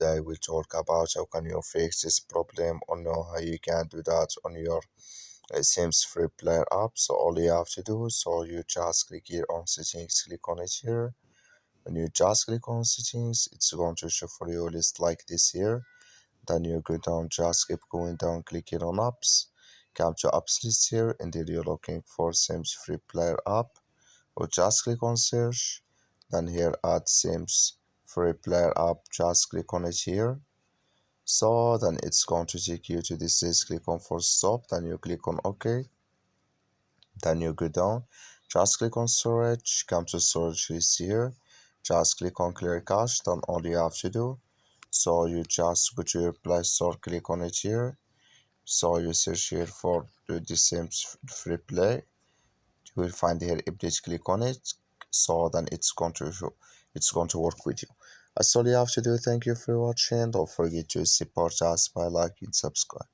today we'll talk about how can you fix this problem or know how you can do that on your Sims Free Player app. So all you have to do, so you just click here on settings, click on it here. When you just click on settings, it's going to show for you a list like this here. Then you go down, just keep going down, click here on apps, come to apps list here, and then you're looking for Sims Free Player app, or just click on search. Then here add Sims Free Player app, just click on it here. So then it's going to take you to this list, click on force stop, then you click on OK. Then you go down, just click on storage, come to storage list here, just click on clear cache. Then all you have to do, so you just go to your Play Store, click on it here. So you search here for the Sims Free Play, you will find here update, click on it. So then it's going to work with you. That's all you have to do. Thank you for watching. Don't forget to support us by liking, subscribe.